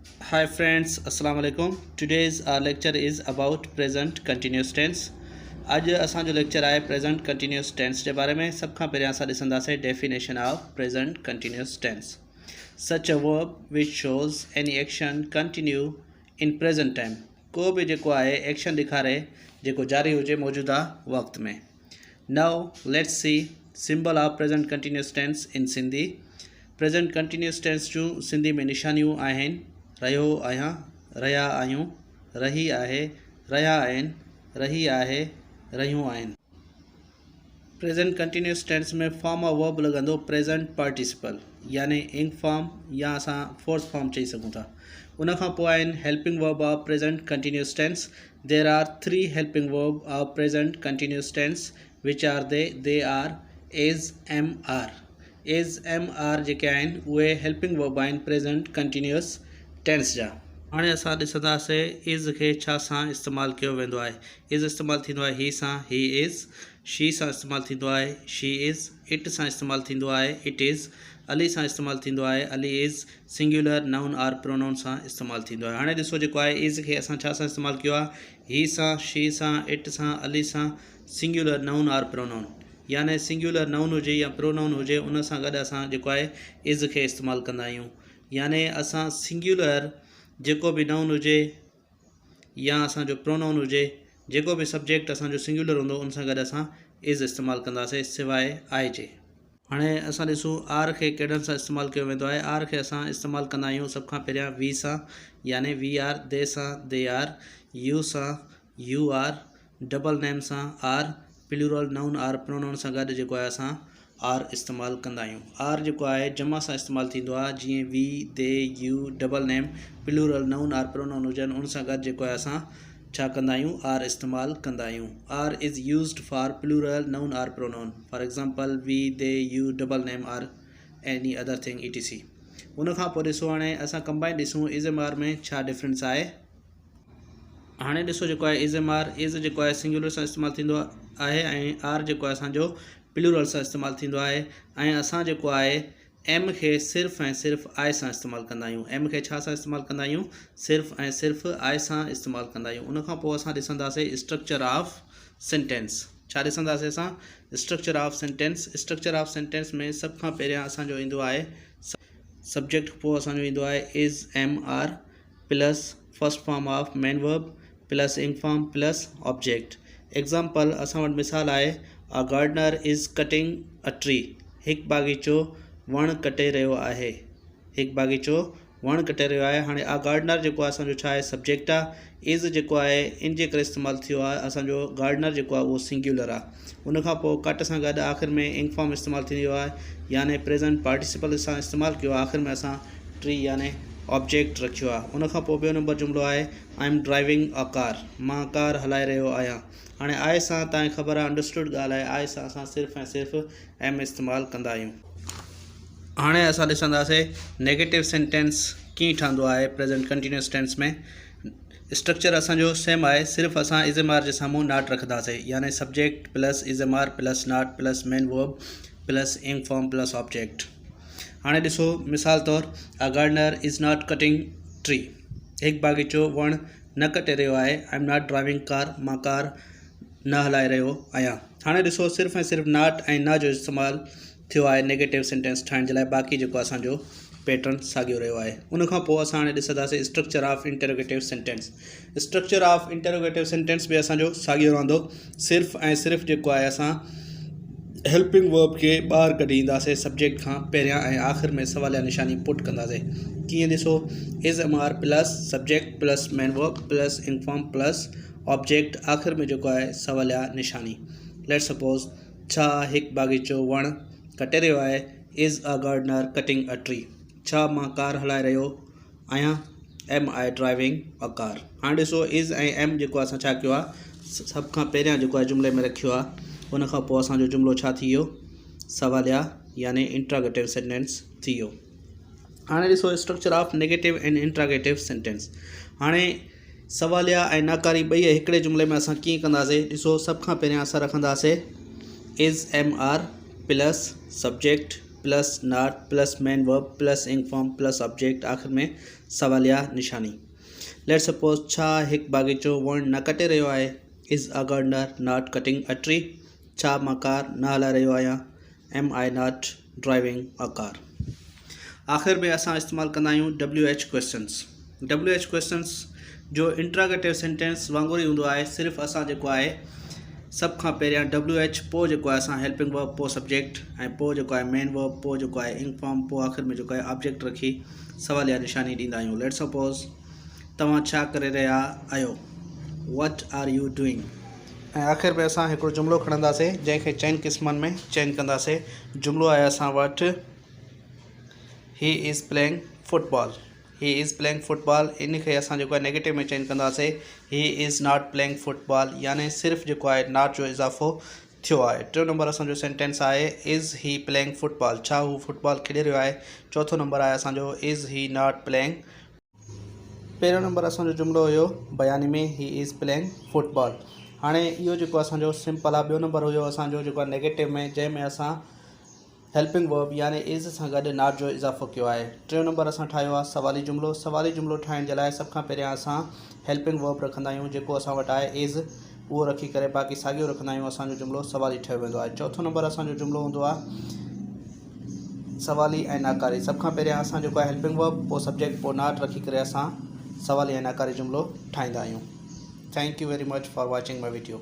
Hi friends, Assalamu alaikum. Today's our lecture is about present continuous tense. आज असांजो lecture आहे present continuous tense के बारे में। सब खां पहिरियां असां ॾिसंदासीं definition of present continuous tense. Such a verb which shows any action continue in present time. को भी जेको आहे एक्शन ॾेखारे जेको जारी हुजे मौजूदा वक्त में। Now let's see symbol of present continuous tense in Sindhi. Present continuous tense जूं सिंधी में निशानियूं आहिनि रहियो आहियां, रहिया आहियूं, रही आहे, रहिया आहिनि, रही आहे, रहियूं आहिनि। प्रेजेंट कंटिन्यूस टेंस में फॉर्म ऑफ वर्ब लॻंदो प्रेजेंट पार्टिसिपल, यानी इंक फॉर्म या असां फोर्स फॉर्म चई सघूं था। उन खां पोइ आहिनि helping verb of present continuous tense. There are 3 helping verb of present continuous tense which are they are is am are. Is am are जेके आहिनि उहे हेल्पिंग वर्ब आहिनि प्रेजेंट कंटिन्यूस टेंस जा। हाणे असां ॾिसंदासीं इज़ खे छा सां इस्तेमालु कयो वेंदो आहे। इज़ इस्तेमालु थींदो आहे ही सां, ही इज़। शी सां इस्तेमालु थींदो आहे शी इज़। इट सां इस्तेमालु थींदो आहे इट इज़। अली सां इस्तेमालु थींदो आहे Ali is. Singular noun or pronoun सां इस्तेमालु थींदो आहे। हाणे ॾिसो जेको आहे इज़ खे असां छा सां इस्तेमालु कयो आहे, ही सां, शी सां, इट सां, अली सां। सिंगुलर नाउन आर प्रोनाउन, यानी सिंगुलर नाउन हुजे या प्रोनाउन हुजे उन सां गॾु असां जेको आहे इज़ खे इस्तेमालु कंदा आहियूं। यानी असां सिंगुलर जेको भी नाउन हुजे या असांजो प्रोनाउन हुजे, जेको भी सब्जेक्ट असांजो सिंगुलर हूंदो उन सां गॾु असां इज़ इस्तेमालु कंदासीं सिवाय आई जे। हाणे असां ॾिसूं आर खे कहिड़नि सां इस्तेमालु कयो वेंदो आहे। आर खे असां इस्तेमालु कंदा आहियूं सभ खां पहिरियां वी सां, यानी वी आर। दे सां दे आर। यू सां यू आर। डबल नेम सां are. Plural noun or pronoun सां गॾु जेको आहे असां आर इस्तेमालु कंदा आहियूं। आर जेको आहे जमा सां इस्तेमालु थींदो आहे, जीअं V, they, you. Double name plural noun or pronoun हुजनि उन सां गॾु जेको आहे असां छा कंदा आहियूं, आर इस्तेमालु कंदा आहियूं। Are is used for plural noun or pronoun. For example we, they, you, double name or any other thing etc। उन खां पोइ ॾिसो हाणे असां कंबाइन ॾिसूं इज़ एम आर में छा डिफरेंस आहे। हाणे ॾिसो जेको आहे इज़ एम आर, इज़ जेको आहे सिंगुलर सां इस्तेमालु थींदो आहे ऐं आर जेको आहे असांजो प्लूरल सां इस्तेमालु थींदो आहे। ऐं असां जेको आहे एम खे सिर्फ़ु ऐं सिर्फ़ु आई सां इस्तेमालु कंदा आहियूं। एम खे छा सां इस्तेमालु कंदा आहियूं, सिर्फ़ु ऐं सिर्फ़ु आई सां इस्तेमालु कंदा आहियूं। उन खां पोइ असां ॾिसंदासीं स्ट्रक्चर ऑफ सेंटेंस। छा ॾिसंदासीं असां, structure of sentence. Structure of sentence में सभ खां पहिरियां असांजो ईंदो आहे सब्जेक्ट, पोइ असांजो ईंदो आहे is am are plus first form of main verb plus ing form plus object. Example असां वटि मिसाल आहे a gardener is cutting a tree. हिकु बाग़ीचो वणु कटे रहियो आहे। हिकु बाग़ीचो वणु कटे रहियो आहे। हाणे आ गार्डनर जेको आहे असांजो छा आहे, सब्जेक्ट आहे। इज़ जेको आहे इन जे करे इस्तेमालु थियो आहे, असांजो गार्डनर जेको आहे उहो सिंगुलर आहे। उन खां पोइ कट सां गॾु आख़िर में इंक फॉर्म इस्तेमालु थींदो आहे, यानी प्रेजेंट पार्टिसिपल सां इस्तेमालु कयो आहे। आख़िर में असां ट्री यानी ऑब्जेक्ट रखियो आहे। उन खां पोइ ॿियो नंबर जुमिलो आहे I am driving a car. मां कार हलाए रहियो आहियां। हाणे आए सां तव्हांखे ख़बर आहे, अंडरस्टूड ॻाल्हि आहे, आए सां असां सिर्फ़ु ऐं सिर्फ़ु एम इस्तेमालु कंदा आहियूं। हाणे असां ॾिसंदासीं नेगेटिव सेंटेंस कीअं ठहंदो आहे प्रेजेंट कंटिन्यूस टेंस में। स्ट्रक्चर असांजो सेम आहे, सिर्फ़ु असां इज़ एम आर जे साम्हूं नॉट रखंदासीं, यानी subject plus is am are plus not plus main verb plus ing form plus object. हाणे ॾिसो मिसाल तौर a gardener is not cutting tree. हिकु बाग़ीचो वणु न कटे रहियो आहे। I am not driving car. मां कार न हलाए रहियो आहियां। हाणे ॾिसो सिर्फ़ु ऐं सिर्फ़ु नॉट ऐं न जो इस्तेमालु थियो आहे नेगेटिव सेंटेंस ठाहिण जे लाइ। बाक़ी जेको असांजो पैटर्न साॻियो रहियो आहे। उन खां पोइ असां हाणे ॾिसंदासीं structure of interrogative sentence. Structure of interrogative sentence बि असांजो साॻियो रहंदो। सिर्फ़ु ऐं सिर्फ़ु जेको आहे असां हेल्पिंग वर्ब खे ॿाहिरि कढी ईंदासीं सब्जेक्ट खां पहिरियां ऐं आख़िर में सवालिया निशानी पुट कंदासीं। कीअं ॾिसो, is am are plus subject plus main verb plus ing form plus object, आख़िर में जेको आहे सवालिया निशानी। लेट सपोज छा हिकु बाग़ीचो वणु कटे रहियो आहे। Is a gardener cutting a tree. छा मां कार हलाए रहियो आहियां। Am I driving a car. हाणे ॾिसो इज़ ऐं एम जेको असां छा कयो आहे, सभ खां पहिरियां जेको आहे जुमिले में रखियो आहे। उन खां पोइ असांजो जुमिलो छा थी वियो, सवालिया यानी इंट्रागेटिव सेंटेंस थी वियो। हाणे ॾिसो structure of negative and interrogative sentence. हाणे सवालिया ऐं नाकारी ॿई हिकिड़े जुमिले में असां कीअं कंदासीं, ॾिसो सभ खां पहिरियां असां रखंदासीं is am are plus subject plus not plus main verb plus ing form plus object आख़िर में सवालिया निशानी। लेट सपोज छा हिकु बागीचो वण न कटे रहियो आहे, is a gardener not cutting a tree. छा मां कार न हलाए रहियो आहियां, am I not driving a car. आख़िर में असां इस्तेमालु कंदा आहियूं WH क्वेश्चन्स। WH क्वेश्चन्स जो इंट्रोगेटिव सेंटेंस वांगुरु ई हूंदो आहे, सिर्फ़ु असां जेको आहे सभ खां पहिरियां WH, पोइ जेको आहे असां हेल्पिंग वर्ब, पोइ सब्जेक्ट, ऐं पोइ जेको आहे मेन वर्ब, पोइ जेको आहे इंग फॉर्म, पोइ आख़िर में जेको आहे ऑब्जेक्ट रखी सवालिया निशानी ॾींदा आहियूं। लेट सपोज तव्हां छा करे रहिया आहियो, वट आर यू डूइंग। ऐं आख़िर में असां हिकिड़ो जुमिलो खणंदासीं जंहिंखे चइनि क़िस्मनि में चेंज कंदासीं। जुमिलो आहे असां वटि he is playing football. He is playing football, इन खे असां जेको आहे नेगेटिव में चेंज कंदासीं he is not playing football, यानी सिर्फ़ु जेको आहे नॉट जो इज़ाफ़ो थियो आहे। टियों नंबर असांजो सेंटेंस आहे इज़ ही प्लेइंग फुटबॉल, छा हू फुटबॉल खेॾे रहियो आहे। चौथों नंबर आहे असांजो इज़ ही नॉट प्लेइंग। पहिरियों नंबर असांजो जुमिलो हुयो बयानी में ही इज़ प्लेइंग फुटबॉल। हाणे इहो जेको असांजो सिंपल आहे। ॿियो नंबर हुयो असांजो जेको आहे नेगेटिव में, जंहिंमें असां हेल्पिंग वर्ब यानी इज़ सां गॾु नॉट जो इज़ाफ़ो कयो आहे। टियों नंबर असां ठाहियो आहे सवाली जुमिलो। सवाली जुमिलो ठाहिण जे लाइ सभ खां पहिरियां असां हेल्पिंग वर्ब रखंदा आहियूं, जेको असां वटि आहे इज़, उहो रखी करे बाक़ी साॻियो रखंदा आहियूं, असांजो जुमिलो सवाली ठहियो वेंदो आहे। चौथों नंबर असांजो जुमिलो हूंदो आहे सवाली ऐं नाकारी। सभ खां पहिरियां असां जेको आहे हेल्पिंग वर्ब, पोइ सब्जेक्ट, पोइ नॉट रखी करे असां सवाली ऐं नाकारी जुमिलो ठाहींदा आहियूं। Thank U very much for watching my video.